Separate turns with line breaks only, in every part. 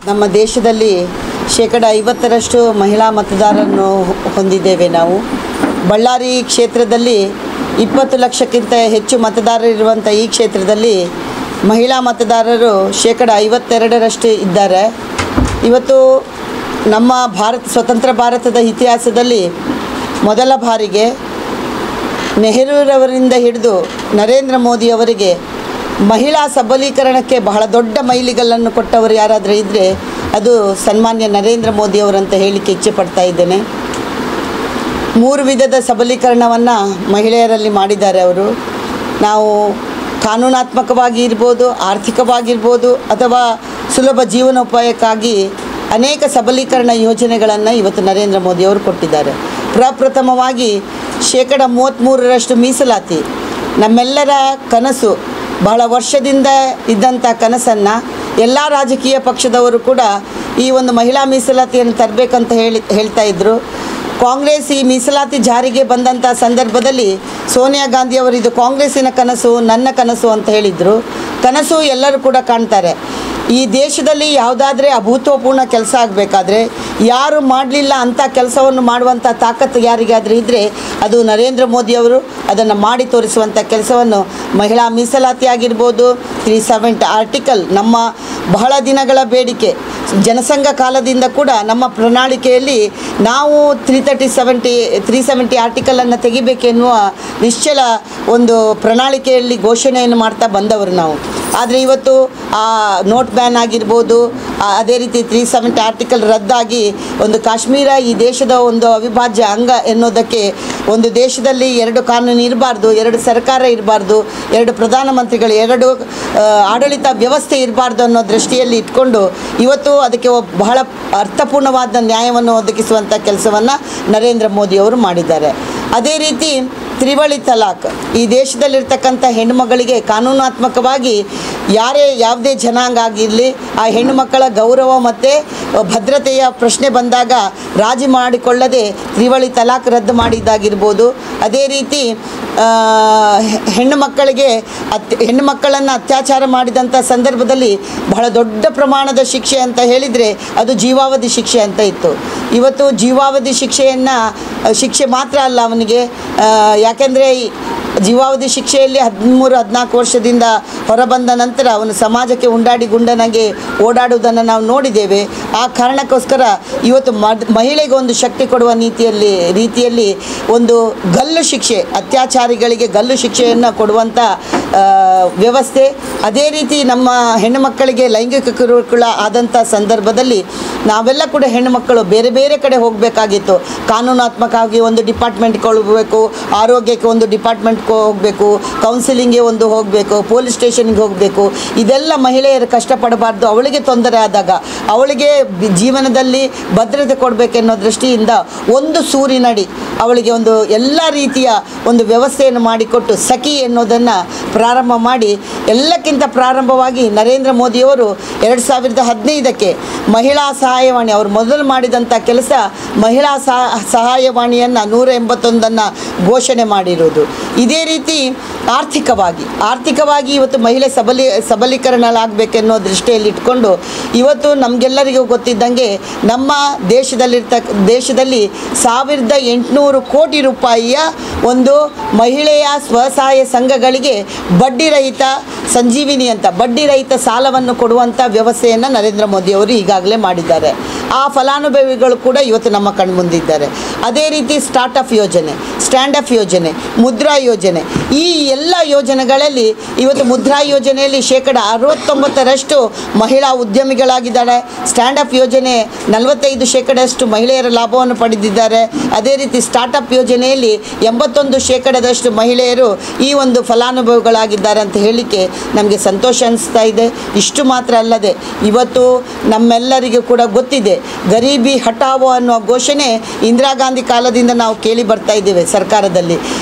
ನಮ್ಮ ದೇಶದಲ್ಲಿ 50% ಮಹಿಳಾ ಮತದಾರರನ್ನು ಹೊಂದಿದ್ದೇವೆ ನಾವು. ಬಳ್ಳಾರಿ ಕ್ಷೇತ್ರದಲ್ಲಿ 20 ಲಕ್ಷಕ್ಕಿಂತ ಹೆಚ್ಚು ಮತದಾರರಿರುವಂಥ ಈ ಕ್ಷೇತ್ರದಲ್ಲಿ ಮಹಿಳಾ ಮತದಾರರು 52% ಇದ್ದಾರೆ. ಇವತ್ತು ನಮ್ಮ ಸ್ವತಂತ್ರ ಭಾರತದ ಇತಿಹಾಸದಲ್ಲಿ ಮೊದಲ ಬಾರಿಗೆ ನೆಹರೂರವರಿಂದ ಹಿಡಿದು ನರೇಂದ್ರ ಮೋದಿಯವರಿಗೆ ಮಹಿಳಾ ಸಬಲೀಕರಣಕ್ಕೆ ಬಹಳ ದೊಡ್ಡ ಮೈಲಿಗಲ್ಲನ್ನು ಕೊಟ್ಟವರು ಯಾರಾದರೂ ಇದ್ದರೆ ಅದು ಸನ್ಮಾನ್ಯ ನರೇಂದ್ರ ಮೋದಿಯವರಂತ ಹೇಳಲಿಕ್ಕೆ ಇಚ್ಛೆ ಪಡ್ತಾ ಇದ್ದೇನೆ. 3 ವಿಧದ ಸಬಲೀಕರಣವನ್ನು ಮಹಿಳೆಯರಲ್ಲಿ ಮಾಡಿದ್ದಾರೆ ಅವರು. ನಾವು ಕಾನೂನಾತ್ಮಕವಾಗಿ ಇರ್ಬೋದು, ಆರ್ಥಿಕವಾಗಿರ್ಬೋದು, ಅಥವಾ ಸುಲಭ ಜೀವನೋಪಾಯಕ್ಕಾಗಿ ಅನೇಕ ಸಬಲೀಕರಣ ಯೋಜನೆಗಳನ್ನು ಇವತ್ತು ನರೇಂದ್ರ ಮೋದಿಯವರು ಕೊಟ್ಟಿದ್ದಾರೆ. ಪ್ರಪ್ರಥಮವಾಗಿ 33% ಮೀಸಲಾತಿ ನಮ್ಮೆಲ್ಲರ ಕನಸು. ಬಹಳ ವರ್ಷದಿಂದ ಇದ್ದಂಥ ಕನಸನ್ನು ಎಲ್ಲ ರಾಜಕೀಯ ಪಕ್ಷದವರು ಕೂಡ ಈ ಒಂದು ಮಹಿಳಾ ಮೀಸಲಾತಿಯನ್ನು ತರಬೇಕಂತ ಹೇಳ್ತಾ ಇದ್ದರು. ಕಾಂಗ್ರೆಸ್ ಈ ಮೀಸಲಾತಿ ಜಾರಿಗೆ ಬಂದಂಥ ಸಂದರ್ಭದಲ್ಲಿ ಸೋನಿಯಾ ಗಾಂಧಿಯವರು ಇದು ಕಾಂಗ್ರೆಸ್ಸಿನ ಕನಸು, ನನ್ನ ಕನಸು ಅಂತ ಹೇಳಿದರು. ಕನಸು ಎಲ್ಲರೂ ಕೂಡ ಕಾಣ್ತಾರೆ. ಈ ದೇಶದಲ್ಲಿ ಯಾವುದಾದ್ರೆ ಅಭೂತಪೂರ್ಣ ಕೆಲಸ ಆಗಬೇಕಾದ್ರೆ ಯಾರು ಮಾಡಲಿಲ್ಲ ಅಂಥ ಕೆಲಸವನ್ನು ಮಾಡುವಂಥ ತಾಕತ್ತು ಯಾರಿಗಾದರೂ ಇದ್ದರೆ ಅದು ನರೇಂದ್ರ ಮೋದಿಯವರು ಅದನ್ನು ಮಾಡಿ ತೋರಿಸುವಂಥ ಕೆಲಸವನ್ನು ಮಹಿಳಾ ಮೀಸಲಾತಿ ಆಗಿರ್ಬೋದು, 370 ಆರ್ಟಿಕಲ್ ನಮ್ಮ ಬಹಳ ದಿನಗಳ ಬೇಡಿಕೆ. ಜನಸಂಘ ಕಾಲದಿಂದ ಕೂಡ ನಮ್ಮ ಪ್ರಣಾಳಿಕೆಯಲ್ಲಿ ನಾವು 370 ಆರ್ಟಿಕಲನ್ನು ತೆಗಿಬೇಕೆನ್ನುವ ನಿಶ್ಚಲ ಒಂದು ಪ್ರಣಾಳಿಕೆಯಲ್ಲಿ ಘೋಷಣೆಯನ್ನು ಮಾಡ್ತಾ ಬಂದವರು ನಾವು. ಆದರೆ ಇವತ್ತು ಆ ನೋಟ್ ಬ್ಯಾನ್ ಆಗಿರ್ಬೋದು, ಅದೇ ರೀತಿ 370 ಆರ್ಟಿಕಲ್ ರದ್ದಾಗಿ ಒಂದು ಕಾಶ್ಮೀರ ಈ ದೇಶದ ಒಂದು ಅವಿಭಾಜ್ಯ ಅಂಗ ಎನ್ನುವುದಕ್ಕೆ, ಒಂದು ದೇಶದಲ್ಲಿ 2 ಕಾನೂನು ಇರಬಾರ್ದು, 2 ಸರ್ಕಾರ ಇರಬಾರ್ದು, 2 ಪ್ರಧಾನಮಂತ್ರಿಗಳು, 2 ಆಡಳಿತ ವ್ಯವಸ್ಥೆ ಇರಬಾರ್ದು ಅನ್ನೋ ದೃಷ್ಟಿಯಲ್ಲಿ ಇಟ್ಕೊಂಡು ಇವತ್ತು ಅದಕ್ಕೆ ಬಹಳ ಅರ್ಥಪೂರ್ಣವಾದ ನ್ಯಾಯವನ್ನು ಒದಗಿಸುವಂಥ ಕೆಲಸವನ್ನು ನರೇಂದ್ರ ಮೋದಿಯವರು ಮಾಡಿದ್ದಾರೆ. ಅದೇ ರೀತಿ ತ್ರಿವಳಿ ತಲಾಖ್ ಈ ದೇಶದಲ್ಲಿರ್ತಕ್ಕಂಥ ಹೆಣ್ಣುಮಗಳಿಗೆ ಕಾನೂನಾತ್ಮಕವಾಗಿ ಯಾವುದೇ ಜನಾಂಗ ಆಗಿರಲಿ ಆ ಹೆಣ್ಣುಮಕ್ಕಳ ಗೌರವ ಮತ್ತು ಭದ್ರತೆಯ ಪ್ರಶ್ನೆ ಬಂದಾಗ ರಾಜಿ ಮಾಡಿಕೊಳ್ಳದೆ ತ್ರಿವಳಿ ತಲಾಖ್ ರದ್ದು ಮಾಡಿದ್ದಾಗಿರ್ಬೋದು. ಅದೇ ರೀತಿ ಹೆಣ್ಣುಮಕ್ಕಳನ್ನು ಅತ್ಯಾಚಾರ ಮಾಡಿದಂಥ ಸಂದರ್ಭದಲ್ಲಿ ಬಹಳ ದೊಡ್ಡ ಪ್ರಮಾಣದ ಶಿಕ್ಷೆ ಅಂತ ಹೇಳಿದರೆ ಅದು ಜೀವಾವಧಿ ಶಿಕ್ಷೆ ಅಂತ ಇತ್ತು. ಇವತ್ತು ಜೀವಾವಧಿ ಶಿಕ್ಷೆ ಮಾತ್ರ ಅಲ್ಲ ಅವನಿಗೆ, ಯಾಕೆಂದರೆ ಜೀವಾವಧಿ ಶಿಕ್ಷೆಯಲ್ಲಿ 13-14 ವರ್ಷದಿಂದ ಹೊರಬಂದ ನಂತರ ಅವನು ಸಮಾಜಕ್ಕೆ ಗುಂಡನಾಗಿ ಓಡಾಡುವುದನ್ನು ನಾವು ನೋಡಿದ್ದೇವೆ. ಆ ಕಾರಣಕ್ಕೋಸ್ಕರ ಇವತ್ತು ಮಹಿಳೆಗೆ ಒಂದು ಶಕ್ತಿ ಕೊಡುವ ರೀತಿಯಲ್ಲಿ ಒಂದು ಗಲ್ಲು ಶಿಕ್ಷೆ, ಅತ್ಯಾಚಾರಿಗಳಿಗೆ ಗಲ್ಲು ಶಿಕ್ಷೆಯನ್ನು ಕೊಡುವಂಥ ವ್ಯವಸ್ಥೆ. ಅದೇ ರೀತಿ ನಮ್ಮ ಹೆಣ್ಣುಮಕ್ಕಳಿಗೆ ಲೈಂಗಿಕ ಕಿರುಕುಳ ಆದಂಥ ಸಂದರ್ಭದಲ್ಲಿ ನಾವೆಲ್ಲ ಕೂಡ ಹೆಣ್ಣುಮಕ್ಕಳು ಬೇರೆ ಬೇರೆ ಕಡೆ ಹೋಗಬೇಕಾಗಿತ್ತು. ಕಾನೂನಾತ್ಮಕವಾಗಿ ಒಂದು ಡಿಪಾರ್ಟ್ಮೆಂಟ್ಗೆ ಹೋಗಬೇಕು, ಆರೋಗ್ಯಕ್ಕೆ ಒಂದು ಡಿಪಾರ್ಟ್ಮೆಂಟ್ಗೆ ಹೋಗಬೇಕು, ಕೌನ್ಸಿಲಿಂಗ್ಗೆ ಒಂದು ಹೋಗಬೇಕು, ಪೊಲೀಸ್ ಸ್ಟೇಷನ್ಗೆ ಹೋಗಬೇಕು. ಇದೆಲ್ಲ ಮಹಿಳೆಯರು ಕಷ್ಟಪಡಬಾರ್ದು. ಅವಳಿಗೆ ತೊಂದರೆ ಆದಾಗ ಅವಳಿಗೆ ಜೀವನದಲ್ಲಿ ಭದ್ರತೆ ಕೊಡಬೇಕೆನ್ನೋ ದೃಷ್ಟಿಯಿಂದ ಒಂದು ಸೂರಿನಡಿ ಅವಳಿಗೆ ಒಂದು ಎಲ್ಲ ರೀತಿಯ ಒಂದು ವ್ಯವಸ್ಥೆಯನ್ನು ಮಾಡಿಕೊಟ್ಟು ಸಖಿ ಎನ್ನುವುದನ್ನು ಪ್ರಾರಂಭ ಮಾಡಿ, ಎಲ್ಲಕ್ಕಿಂತ ಪ್ರಾರಂಭವಾಗಿ ನರೇಂದ್ರ ಮೋದಿಯವರು 2015ಕ್ಕೆ ಮಹಿಳಾ ಸಹಾಯವಾಣಿ ಅವರು ಮೊದಲು ಮಾಡಿದಂಥ ಕೆಲಸ, ಮಹಿಳಾ ಸಹಾಯವಾಣಿಯನ್ನು 181 ಘೋಷಣೆ ಮಾಡಿರುವುದು. ಇದೇ ರೀತಿ ಆರ್ಥಿಕವಾಗಿ ಇವತ್ತು ಮಹಿಳೆ ಸಬಲೀಕರಣವಾಗಬೇಕೆನ್ನೋ ದೃಷ್ಟಿಯಲ್ಲಿ ಇಟ್ಕೊಂಡು ಇವತ್ತು ನಮಗೆಲ್ಲರಿಗೂ ಗೊತ್ತಿದ್ದಂಗೆ ನಮ್ಮ ದೇಶದಲ್ಲಿ 1800 ಕೋಟಿ ರೂಪಾಯಿಯ ಒಂದು ಮಹಿಳೆಯ ಸ್ವಸಹಾಯ ಸಂಘಗಳಿಗೆ ಬಡ್ಡಿರಹಿತ ಸಂಜೀವಿನಿ ಅಂತ ಬಡ್ಡಿರಹಿತ ಸಾಲವನ್ನು ಕೊಡುವಂಥ ವ್ಯವಸ್ಥೆಯನ್ನು ನರೇಂದ್ರ ಮೋದಿಯವರು ಈಗಾಗಲೇ ಮಾಡಿದ್ದಾರೆ. ಆ ಫಲಾನುಭವಿಗಳು ಕೂಡ ಇವತ್ತು ನಮ್ಮ ಕಣ್ಮುಂದಿದ್ದಾರೆ. ಅದೇ ರೀತಿ ಸ್ಟಾರ್ಟ್ ಅಪ್ ಯೋಜನೆ, ಮುದ್ರಾ ಯೋಜನೆ, ಈ ಎಲ್ಲ ಯೋಜನೆಗಳಲ್ಲಿ ಇವತ್ತು ಮುದ್ರಾ ಯೋಜನೆಯಲ್ಲಿ 69% ಮಹಿಳಾ ಉದ್ಯಮಿಗಳಾಗಿದ್ದಾರೆ. ಸ್ಟ್ಯಾಂಡ್ ಅಪ್ ಯೋಜನೆ 45% ಮಹಿಳೆಯರ ಲಾಭವನ್ನು ಪಡೆದಿದ್ದಾರೆ. ಅದೇ ರೀತಿ ಸ್ಟಾರ್ಟಪ್ ಯೋಜನೆಯಲ್ಲಿ 81% ಮಹಿಳೆಯರು ಈ ಒಂದು ಫಲಾನುಭವಿಗಳಾಗಿದ್ದಾರೆ ಅಂತ ಹೇಳಲಿಕ್ಕೆ ನಮಗೆ ಸಂತೋಷ ಅನಿಸ್ತಾ ಇದೆ. ಇಷ್ಟು ಮಾತ್ರ ಅಲ್ಲದೆ ಇವತ್ತು ನಮ್ಮೆಲ್ಲರಿಗೂ ಕೂಡ ಗೊತ್ತಿದೆ, ಗರೀಬಿ ಹಟಾವೋ ಅನ್ನುವ ಘೋಷಣೆ ಇಂದಿರಾ ಗಾಂಧಿ ಕಾಲದಿಂದ ನಾವು ಕೇಳಿ ಬರ್ತಾ ಇದ್ದೇವೆ ಸರ್ಕಾರದಲ್ಲಿ.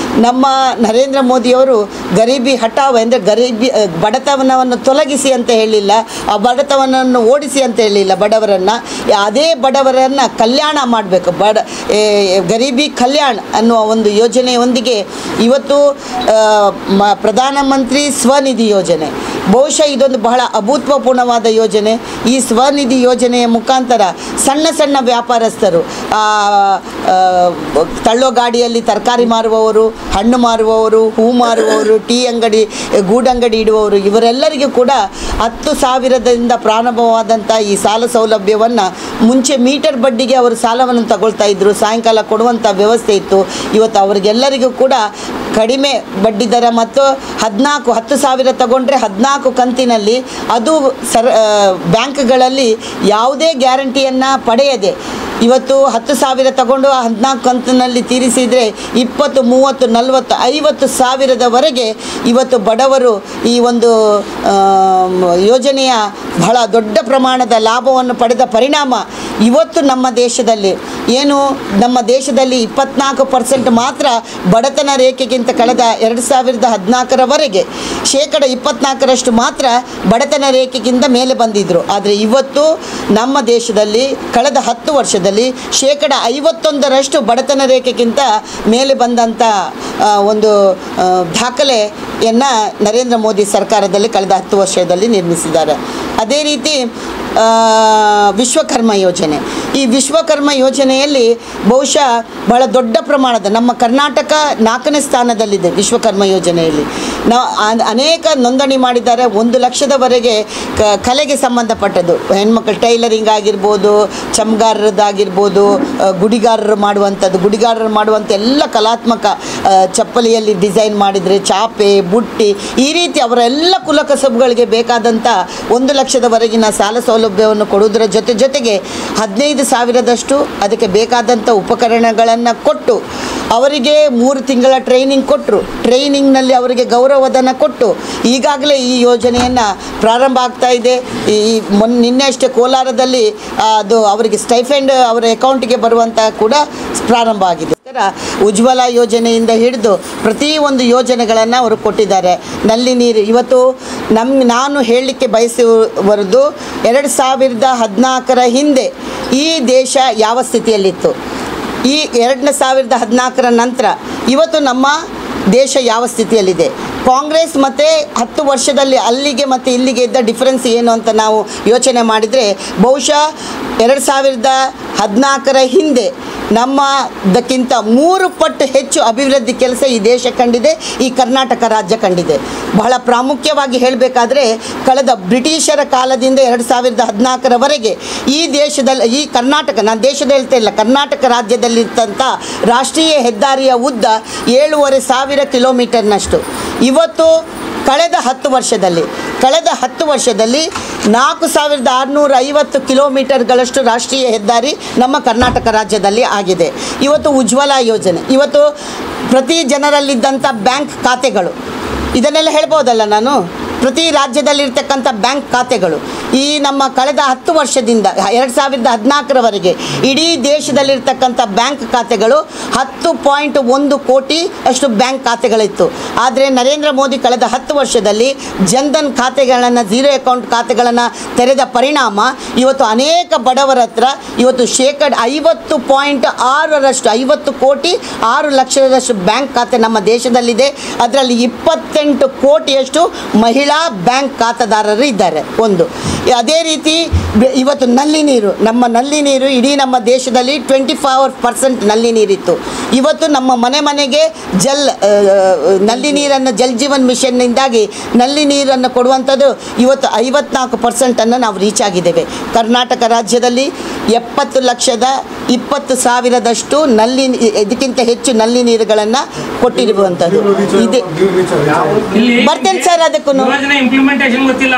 ನಮ್ಮ ನರೇಂದ್ರ ಮೋದಿಯವರು ಗರೀಬಿ ಹಟಾವ್ ಅಂದರೆ ಬಡತನವನ್ನು ತೊಲಗಿಸಿ ಅಂತ ಹೇಳಿಲ್ಲ, ಆ ಬಡತನವನ್ನು ಓಡಿಸಿ ಅಂತ ಹೇಳಿಲ್ಲ. ಅದೇ ಬಡವರನ್ನು ಕಲ್ಯಾಣ ಮಾಡಬೇಕು. ಗರೀಬಿ ಕಲ್ಯಾಣ ಅನ್ನುವ ಒಂದು ಯೋಜನೆಯೊಂದಿಗೆ ಇವತ್ತು ಪ್ರಧಾನಮಂತ್ರಿ ಸ್ವನಿಧಿ ಯೋಜನೆ, ಬಹುಶಃ ಇದೊಂದು ಬಹಳ ಅಭೂತಪೂರ್ಣವಾದ ಯೋಜನೆ. ಈ ಸ್ವನಿಧಿ ಯೋಜನೆಯ ಮುಖಾಂತರ ಸಣ್ಣ ಸಣ್ಣ ವ್ಯಾಪಾರಸ್ಥರು, ತಳ್ಳೋ ಗಾಡಿಯಲ್ಲಿ ತರಕಾರಿ ಮಾರುವವರು, ಹಣ್ಣು ಮಾರುವವರು, ಹೂ ಮಾರುವವರು, ಟೀ ಅಂಗಡಿ, ಗೂಡಂಗಡಿ ಇಡುವವರು, ಇವರೆಲ್ಲರಿಗೂ ಕೂಡ 10,000ದಿಂದ ಪ್ರಾರಂಭವಾದಂಥ ಈ ಸಾಲ ಸೌಲಭ್ಯವನ್ನು ಮುಂಚೆ ಮೀಟರ್ ಬಡ್ಡಿಗೆ ಅವರು ಸಾಲವನ್ನು ತಗೊಳ್ತಾ ಇದ್ದರು, ಸಾಯಂಕಾಲ ಕೊಡುವಂಥ ವ್ಯವಸ್ಥೆ ಇತ್ತು. ಇವತ್ತು ಅವರಿಗೆಲ್ಲರಿಗೂ ಕೂಡ ಕಡಿಮೆ ಬಡ್ಡಿ ದರ ಮತ್ತು 10,000 ತಗೊಂಡ್ರೆ 14 ಕಂತಿನಲ್ಲಿ, ಅದು ಬ್ಯಾಂಕ್ಗಳಲ್ಲಿ ಯಾವುದೇ ಗ್ಯಾರಂಟಿಯನ್ನು ಪಡೆಯದೆ ಇವತ್ತು 10,000 ತಗೊಂಡು 14 ಕಂತಿನಲ್ಲಿ ತೀರಿಸಿದರೆ 20, 30, 40, 50,000ದವರೆಗೆ ಇವತ್ತು ಬಡವರು ಈ ಒಂದು ಯೋಜನೆಯ ಬಹಳ ದೊಡ್ಡ ಪ್ರಮಾಣದ ಲಾಭವನ್ನು ಪಡೆದ ಪರಿಣಾಮ ಇವತ್ತು ನಮ್ಮ ದೇಶದಲ್ಲಿ 24% ಮಾತ್ರ ಬಡತನ ರೇಖೆಗಿಂತ ಕಳೆದ 2014ರವರೆಗೆ 24% ಮಾತ್ರ ಬಡತನ ರೇಖೆಗಿಂತ ಮೇಲೆ ಬಂದಿದ್ದರು. ಆದರೆ ಇವತ್ತು ನಮ್ಮ ದೇಶದಲ್ಲಿ ಕಳೆದ 10 ವರ್ಷದಲ್ಲಿ 51% ಬಡತನ ರೇಖೆಗಿಂತ ಮೇಲೆ ಬಂದಂಥ ಒಂದು ದಾಖಲೆಯನ್ನು ನರೇಂದ್ರ ಮೋದಿ ಸರ್ಕಾರದಲ್ಲಿ ಕಳೆದ 10 ವರ್ಷದಲ್ಲಿ ನಿರ್ಮಿಸಿದ್ದಾರೆ. ಅದೇ ರೀತಿ ವಿಶ್ವಕರ್ಮ ಯೋಜನೆ, ಈ ವಿಶ್ವಕರ್ಮ ಯೋಜನೆಯಲ್ಲಿ ಬಹುಶಃ ಬಹಳ ದೊಡ್ಡ ಪ್ರಮಾಣದ, ನಮ್ಮ ಕರ್ನಾಟಕ 4ನೇ ಸ್ಥಾನದಲ್ಲಿದೆ ವಿಶ್ವಕರ್ಮ ಯೋಜನೆಯಲ್ಲಿ. ನಾವು ಅನೇಕ ನೋಂದಣಿ ಮಾಡಿದ್ದಾರೆ. 1 ಲಕ್ಷದವರೆಗೆ ಕಲೆಗೆ ಸಂಬಂಧಪಟ್ಟದ್ದು, ಹೆಣ್ಮಕ್ಳು ಟೈಲರಿಂಗ್ ಆಗಿರ್ಬೋದು, ಚಮ್ಗಾರರದ್ದಾಗಿರ್ಬೋದು, ಗುಡಿಗಾರರು ಮಾಡುವಂಥ ಎಲ್ಲ ಕಲಾತ್ಮಕ, ಚಪ್ಪಲಿಯಲ್ಲಿ ಡಿಸೈನ್ ಮಾಡಿದರೆ ಚಾಪೆ, ಬುಟ್ಟಿ, ಈ ರೀತಿ ಅವರ ಎಲ್ಲ ಕುಲಕಸಬುಗಳಿಗೆ ಬೇಕಾದಂಥ 1 ಲಕ್ಷದವರೆಗಿನ ಸಾಲ ಸೌಲಭ್ಯವನ್ನು ಕೊಡುವುದರ ಜೊತೆಗೆ 15,000ದಷ್ಟು ಅದಕ್ಕೆ ಬೇಕಾದಂಥ ಉಪಕರಣಗಳನ್ನು ಕೊಟ್ಟು ಅವರಿಗೆ 3 ತಿಂಗಳ ಟ್ರೈನಿಂಗ್ ಕೊಟ್ಟರು. ಟ್ರೈನಿಂಗ್ನಲ್ಲಿ ಅವರಿಗೆ ಗೌರವಧನ ಕೊಟ್ಟು ಈಗಾಗಲೇ ಈ ಯೋಜನೆಯನ್ನು ಪ್ರಾರಂಭ ಆಗ್ತಾ ಇದೆ. ನಿನ್ನೆ ಅಷ್ಟೇ ಕೋಲಾರದಲ್ಲಿ ಅದು ಅವರಿಗೆ ಸ್ಟೈಫೆಂಡ್ ಅವರ ಅಕೌಂಟಿಗೆ ಬರುವಂಥ ಕೂಡ ಪ್ರಾರಂಭ ಆಗಿದೆ. ಉಜ್ವಲ ಯೋಜನೆಯಿಂದ ಹಿಡಿದು ಪ್ರತಿಯೊಂದು ಯೋಜನೆಗಳನ್ನು ಅವರು ಕೊಟ್ಟಿದ್ದಾರೆ. ನಲ್ಲಿ ನೀರು ಇವತ್ತು ನಾನು ಹೇಳಲಿಕ್ಕೆ ಬಯಸುವರದು, 2014ರ ಹಿಂದೆ ಈ ದೇಶ ಯಾವ ಸ್ಥಿತಿಯಲ್ಲಿತ್ತು, ಈ 2014ರ ನಂತರ ಇವತ್ತು ನಮ್ಮ ದೇಶ ಯಾವ ಸ್ಥಿತಿಯಲ್ಲಿದೆ, ಕಾಂಗ್ರೆಸ್ ಮತ್ತು 10 ವರ್ಷದಲ್ಲಿ ಅಲ್ಲಿಗೆ ಮತ್ತು ಇಲ್ಲಿಗೆ ಇದ್ದ ಡಿಫ್ರೆನ್ಸ್ ಏನು ಅಂತ ನಾವು ಯೋಚನೆ ಮಾಡಿದರೆ, ಬಹುಶಃ 2014ರ ಹಿಂದೆ ನಮ್ಮದಕ್ಕಿಂತ 3 ಪಟ್ಟು ಹೆಚ್ಚು ಅಭಿವೃದ್ಧಿ ಕೆಲಸ ಈ ದೇಶ ಕಂಡಿದೆ, ಈ ಕರ್ನಾಟಕ ರಾಜ್ಯ ಕಂಡಿದೆ. ಬಹಳ ಪ್ರಾಮುಖ್ಯವಾಗಿ ಹೇಳಬೇಕಾದ್ರೆ, ಕಳೆದ ಬ್ರಿಟಿಷರ ಕಾಲದಿಂದ 2014ರವರೆಗೆ ಈ ದೇಶದಲ್ಲಿ, ಈ ಕರ್ನಾಟಕ, ನಾನು ದೇಶದ ಹೇಳ್ತಾ ಇಲ್ಲ, ಕರ್ನಾಟಕ ರಾಜ್ಯದಲ್ಲಿರ್ತಂಥ ರಾಷ್ಟ್ರೀಯ ಹೆದ್ದಾರಿಯ ಉದ್ದ 7,500 ಕಿಲೋಮೀಟರ್ನಷ್ಟು. ಇವತ್ತು ಕಳೆದ 10 ವರ್ಷದಲ್ಲಿ 4,650 ಕಿಲೋಮೀಟರ್ಗಳಷ್ಟು ರಾಷ್ಟ್ರೀಯ ಹೆದ್ದಾರಿ ನಮ್ಮ ಕರ್ನಾಟಕ ರಾಜ್ಯದಲ್ಲಿ ಆಗಿದೆ. ಇವತ್ತು ಉಜ್ವಲ ಯೋಜನೆ, ಇವತ್ತು ಪ್ರತಿ ಜನರಲ್ಲಿದ್ದಂಥ ಬ್ಯಾಂಕ್ ಖಾತೆಗಳು, ಇದನ್ನೆಲ್ಲ ಹೇಳ್ಬೋದಲ್ಲ ನಾನು, ಪ್ರತಿ ರಾಜ್ಯದಲ್ಲಿರ್ತಕ್ಕಂಥ ಬ್ಯಾಂಕ್ ಖಾತೆಗಳು ಈ ನಮ್ಮ ಕಳೆದ 10 ವರ್ಷದಿಂದ 2014ರವರೆಗೆ ಇಡೀ ದೇಶದಲ್ಲಿರ್ತಕ್ಕಂಥ ಬ್ಯಾಂಕ್ ಖಾತೆಗಳು 10.1 ಕೋಟಿ ಅಷ್ಟು ಬ್ಯಾಂಕ್ ಖಾತೆಗಳಿತ್ತು. ಆದರೆ ನರೇಂದ್ರ ಮೋದಿ ಕಳೆದ 10 ವರ್ಷದಲ್ಲಿ ಜನ್ಧನ್ ಖಾತೆಗಳನ್ನು, ಝೀರೋ ಅಕೌಂಟ್ ಖಾತೆಗಳನ್ನು ತೆರೆದ ಪರಿಣಾಮ ಇವತ್ತು ಅನೇಕ ಬಡವರ ಹತ್ರ ಇವತ್ತು 50.6ರಷ್ಟು 50 ಕೋಟಿ 6 ಲಕ್ಷದಷ್ಟು ಬ್ಯಾಂಕ್ ಖಾತೆ ನಮ್ಮ ದೇಶದಲ್ಲಿದೆ. ಅದರಲ್ಲಿ 28 ಕೋಟಿಯಷ್ಟು ಮಹಿಳಾ ಬ್ಯಾಂಕ್ ಖಾತೆದಾರರು ಇದ್ದಾರೆ. ಒಂದು ಅದೇ ರೀತಿ ಇವತ್ತು ನಲ್ಲಿ ನೀರು, ನಮ್ಮ ನಲ್ಲಿ ನೀರು ಇಡೀ ನಮ್ಮ ದೇಶದಲ್ಲಿ 24% ನಲ್ಲಿ ನೀರಿತ್ತು. ಇವತ್ತು ನಮ್ಮ ಮನೆಗೆ ನಲ್ಲಿ ನೀರನ್ನು ಜಲ್ ಜೀವನ್ ಮಿಷನ್ನಿಂದಾಗಿ ನಲ್ಲಿ ನೀರನ್ನು ಕೊಡುವಂಥದ್ದು ಇವತ್ತು 54% ನಾವು ರೀಚ್ ಆಗಿದ್ದೇವೆ. ಕರ್ನಾಟಕ ರಾಜ್ಯದಲ್ಲಿ 70,20,000ದಷ್ಟು ಇದಕ್ಕಿಂತ ಹೆಚ್ಚು ನಲ್ಲಿ ನೀರುಗಳನ್ನು ಕೊಟ್ಟಿರುವಂಥದ್ದು ಇದೆ. ಬರ್ತೇನೆ ಸರ್, ಅದಕ್ಕೂ
ಇಂಪ್ಲಿಮೆಂಟೇಷನ್ ಗೊತ್ತಿಲ್ಲ.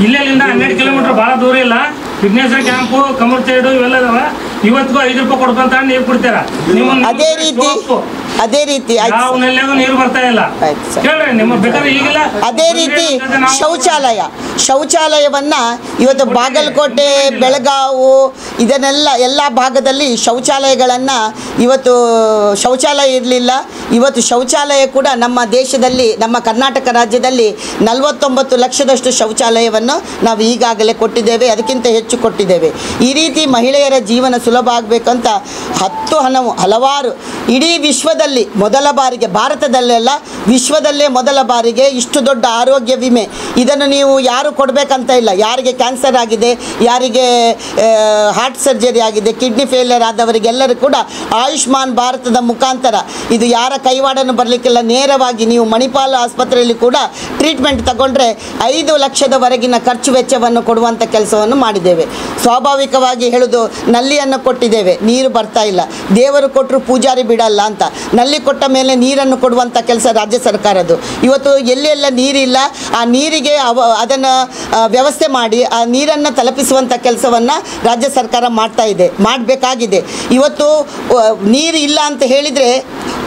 ಇಲ್ಲೆಲ್ಲಿಂದ 12 ಕಿಲೋಮೀಟರ್ ಭಾಳ ದೂರ ಇಲ್ಲ. ವಿಘ್ನೇಶ್ವರ ಕ್ಯಾಂಪು, ಕಮರ್ ಸೈಡು ಇವೆಲ್ಲ ಇದಾವೆ. ಇವತ್ತಿಗೂ 5 ರೂಪಾಯಿ ಕೊಡ್ಕೊಂತ ನೀರು ಕೊಡ್ತೀರ.
ಅದೇ ರೀತಿ
ನೀರು ಬರ್ತಾ ಇಲ್ಲ.
ಅದೇ ರೀತಿ ಶೌಚಾಲಯವನ್ನು ಇವತ್ತು ಬಾಗಲಕೋಟೆ, ಬೆಳಗಾವು ಎಲ್ಲ ಭಾಗದಲ್ಲಿ ಶೌಚಾಲಯಗಳನ್ನು ಇವತ್ತು ಶೌಚಾಲಯ ಇರಲಿಲ್ಲ. ಇವತ್ತು ಶೌಚಾಲಯ ಕೂಡ ನಮ್ಮ ದೇಶದಲ್ಲಿ, ನಮ್ಮ ಕರ್ನಾಟಕ ರಾಜ್ಯದಲ್ಲಿ 49 ಲಕ್ಷದಷ್ಟು ಶೌಚಾಲಯವನ್ನು ನಾವು ಈಗಾಗಲೇ ಕೊಟ್ಟಿದ್ದೇವೆ, ಅದಕ್ಕಿಂತ ಹೆಚ್ಚು ಕೊಟ್ಟಿದ್ದೇವೆ. ಈ ರೀತಿ ಮಹಿಳೆಯರ ಜೀವನ ಸುಲಭ ಆಗಬೇಕಂತ ಹಲವಾರು ಇಡೀ ವಿಶ್ವದಲ್ಲಿ ಮೊದಲ ಬಾರಿಗೆ, ಭಾರತದಲ್ಲೆಲ್ಲ ವಿಶ್ವದಲ್ಲೇ ಮೊದಲ ಬಾರಿಗೆ ಇಷ್ಟು ದೊಡ್ಡ ಆರೋಗ್ಯ ವಿಮೆ. ಇದನ್ನು ನೀವು ಯಾರು ಕೊಡಬೇಕಂತ ಇಲ್ಲ. ಯಾರಿಗೆ ಕ್ಯಾನ್ಸರ್ ಆಗಿದೆ, ಯಾರಿಗೆ ಹಾರ್ಟ್ ಸರ್ಜರಿ ಆಗಿದೆ, ಕಿಡ್ನಿ ಫೇಲ್ಯೂರ್ ಆದವರಿಗೆಲ್ಲರೂ ಕೂಡ ಆಯುಷ್ಮಾನ್ ಭಾರತದ ಮುಖಾಂತರ ಇದು ಯಾರ ಕೈವಾಡನ್ನು ಬರಲಿಕ್ಕಿಲ್ಲ. ನೇರವಾಗಿ ನೀವು ಮಣಿಪಾಲ ಆಸ್ಪತ್ರೆಯಲ್ಲಿ ಕೂಡ ಟ್ರೀಟ್ಮೆಂಟ್ ತಗೊಂಡ್ರೆ 5 ಲಕ್ಷದವರೆಗಿನ ಖರ್ಚು ವೆಚ್ಚವನ್ನು ಕೊಡುವಂಥ ಕೆಲಸವನ್ನು ಮಾಡಿದ್ದೇವೆ. ಸ್ವಾಭಾವಿಕವಾಗಿ ಹೇಳೋದು, ನಲ್ಲಿಯನ್ನು ಕೊಟ್ಟಿದ್ದೇವೆ, ನೀರು ಬರ್ತಾ ಇಲ್ಲ. ದೇವರು ಕೊಟ್ಟರು ಪೂಜಾರಿ ಬಿಡಲ್ಲ ಅಂತ ನಲ್ಲಿ ಕೊಟ್ಟ ಮೇಲೆ ನೀರನ್ನು ಕೊಡುವಂಥ ಕೆಲಸ ರಾಜ್ಯ ಸರ್ಕಾರದ್ದು. ಇವತ್ತು ಎಲ್ಲೆಲ್ಲ ನೀರಿಲ್ಲ, ಆ ನೀರಿಗೆ ಅದನ್ನು ವ್ಯವಸ್ಥೆ ಮಾಡಿ ಆ ನೀರನ್ನು ತಲುಪಿಸುವಂಥ ಕೆಲಸವನ್ನು ರಾಜ್ಯ ಸರ್ಕಾರ ಮಾಡಬೇಕಾಗಿದೆ. ಇವತ್ತು ನೀರು ಇಲ್ಲ ಅಂತ ಹೇಳಿದರೆ,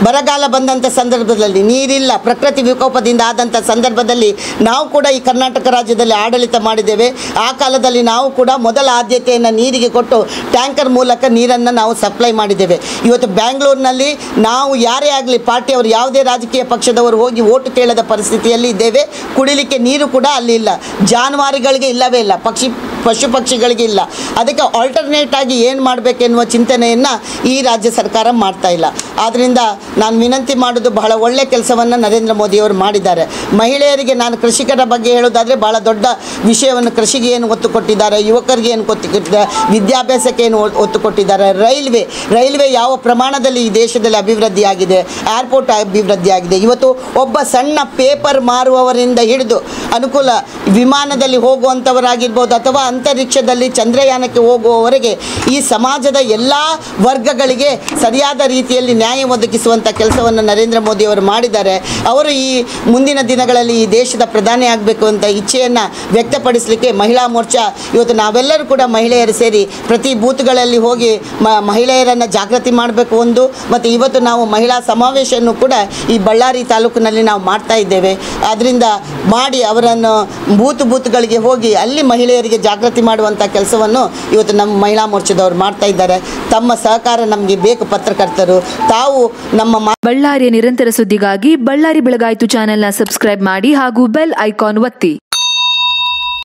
ಬರಗಾಲ ಬಂದಂಥ ಸಂದರ್ಭದಲ್ಲಿ ನೀರಿಲ್ಲ, ಪ್ರಕೃತಿ ವಿಕೋಪದಿಂದ ಆದಂಥ ಸಂದರ್ಭದಲ್ಲಿ ನಾವು ಕೂಡ ಈ ಕರ್ನಾಟಕ ರಾಜ್ಯದಲ್ಲಿ ಆಡಳಿತ ಮಾಡಿದ್ದೇವೆ. ಆ ಕಾಲದಲ್ಲಿ ನಾವು ಕೂಡ ಮೊದಲ ಆದ್ಯತೆಯನ್ನು ನೀರಿಗೆ ಕೊಟ್ಟು ಟ್ಯಾಂಕರ್ ಮೂಲಕ ನೀರನ್ನು ನಾವು ಸಪ್ಲೈ ಮಾಡಿದ್ದೇವೆ. ಇವತ್ತು ಬ್ಯಾಂಗ್ಳೂರಿನಲ್ಲಿ ನಾವು ಯಾರೇ ಆಗಲಿ, ಪಾರ್ಟಿಯವರು ಯಾವುದೇ ರಾಜಕೀಯ ಪಕ್ಷದವರು ಹೋಗಿ ಓಟು ಕೇಳದ ಪರಿಸ್ಥಿತಿಯಲ್ಲಿ ಇದ್ದೇವೆ. ಕುಡಿಲಿಕ್ಕೆ ನೀರು ಕೂಡ ಅಲ್ಲಿ ಇಲ್ಲ, ಜಾನುವಾರುಗಳಿಗೆ ಇಲ್ಲವೇ ಇಲ್ಲ, ಪಶು ಪಕ್ಷಿಗಳಿಗೆ ಇಲ್ಲ. ಅದಕ್ಕೆ ಆಲ್ಟರ್ನೇಟ್ ಆಗಿ ಏನು ಮಾಡಬೇಕೆನ್ನುವ ಚಿಂತನೆಯನ್ನು ಈ ರಾಜ್ಯ ಸರ್ಕಾರ ಮಾಡ್ತಾ ಇಲ್ಲ. ಆದ್ದರಿಂದ ನಾನು ವಿನಂತಿ ಮಾಡೋದು, ಬಹಳ ಒಳ್ಳೆಯ ಕೆಲಸವನ್ನು ನರೇಂದ್ರ ಮೋದಿಯವರು ಮಾಡಿದ್ದಾರೆ. ಮಹಿಳೆಯರಿಗೆ, ನಾನು ಕೃಷಿಕರ ಬಗ್ಗೆ ಹೇಳೋದಾದರೆ ಭಾಳ ದೊಡ್ಡ ವಿಷಯವನ್ನು, ಕೃಷಿಗೆ ಏನು ಒತ್ತು ಕೊಟ್ಟಿದ್ದಾರೆ, ಯುವಕರಿಗೆ ಏನು ಒತ್ತು ಕೊಟ್ಟಿದ್ದಾರೆ, ವಿದ್ಯಾಭ್ಯಾಸಕ್ಕೆ ಏನು ಒತ್ತು ಕೊಟ್ಟಿದ್ದಾರೆ, ರೈಲ್ವೆ ಯಾವ ಪ್ರಮಾಣದಲ್ಲಿ ಈ ದೇಶದಲ್ಲಿ ಅಭಿವೃದ್ಧಿ ಆಗಿದೆ, ಏರ್ಪೋರ್ಟ್ ಅಭಿವೃದ್ಧಿ ಆಗಿದೆ. ಇವತ್ತು ಒಬ್ಬ ಸಣ್ಣ ಪೇಪರ್ ಮಾರುವವರಿಂದ ಹಿಡಿದು ಅನುಕೂಲ, ವಿಮಾನದಲ್ಲಿ ಹೋಗುವಂಥವರಾಗಿರ್ಬೋದು ಅಥವಾ ಅಂತರಿಕ್ಷದಲ್ಲಿ ಚಂದ್ರಯಾನಕ್ಕೆ ಹೋಗುವವರೆಗೆ ಈ ಸಮಾಜದ ಎಲ್ಲ ವರ್ಗಗಳಿಗೆ ಸರಿಯಾದ ರೀತಿಯಲ್ಲಿ ನ್ಯಾಯ ಒದಗಿಸುವಂಥ ಕೆಲಸವನ್ನು ನರೇಂದ್ರ ಮೋದಿಯವರು ಮಾಡಿದ್ದಾರೆ. ಅವರು ಈ ಮುಂದಿನ ದಿನಗಳಲ್ಲಿ ಈ ದೇಶದ ಪ್ರಧಾನಿ ಆಗಬೇಕು ಅಂತ ಇಚ್ಛೆಯನ್ನು ವ್ಯಕ್ತಪಡಿಸಲಿಕ್ಕೆ ಮಹಿಳಾ ಮೋರ್ಚಾ, ಇವತ್ತು ನಾವೆಲ್ಲರೂ ಕೂಡ ಮಹಿಳೆಯರು ಸೇರಿ ಪ್ರತಿ ಬೂತ್ಗಳಲ್ಲಿ ಹೋಗಿ ಮಹಿಳೆಯರನ್ನು ಜಾಗೃತಿ ಮಾಡಬೇಕು ಒಂದು, ಮತ್ತು ಇವತ್ತು ನಾವು ಮಹಿಳಾ ಸಮಾವೇಶವನ್ನು ಕೂಡ ಈ ಬಳ್ಳಾರಿ ತಾಲೂಕಿನಲ್ಲಿ ನಾವು ಮಾಡ್ತಾ ಇದ್ದೇವೆ. ಆದ್ದರಿಂದ ಮಾಡಿ ಅವರನ್ನು ಬೂತ್ಗಳಿಗೆ ಹೋಗಿ ಅಲ್ಲಿ ಮಹಿಳೆಯರಿಗೆ ಜಾಗೃತಿ ಮಾಡುವಂಥ ಕೆಲಸವನ್ನು ಇವತ್ತು ನಮ್ಮ ಮಹಿಳಾ ಮೋರ್ಚಾದವರು ಮಾಡ್ತಾ ಇದ್ದಾರೆ. ತಮ್ಮ ಸಹಕಾರ ನಮಗೆ ಬೇಕು. ಪತ್ರಕರ್ತರು ತಾವು ನಮ್ಮ
ಬಳ್ಳಾರಿಯ ನಿರಂತರ ಸುದ್ದಿಗಾಗಿ ಬಳ್ಳಾರಿ ಬೆಳಗಾಯಿತು ಚಾನೆಲ್ನ ಸಬ್ಸ್ಕ್ರೈಬ್ ಮಾಡಿ ಹಾಗೂ ಬೆಲ್ ಐಕಾನ್ ಒತ್ತಿ.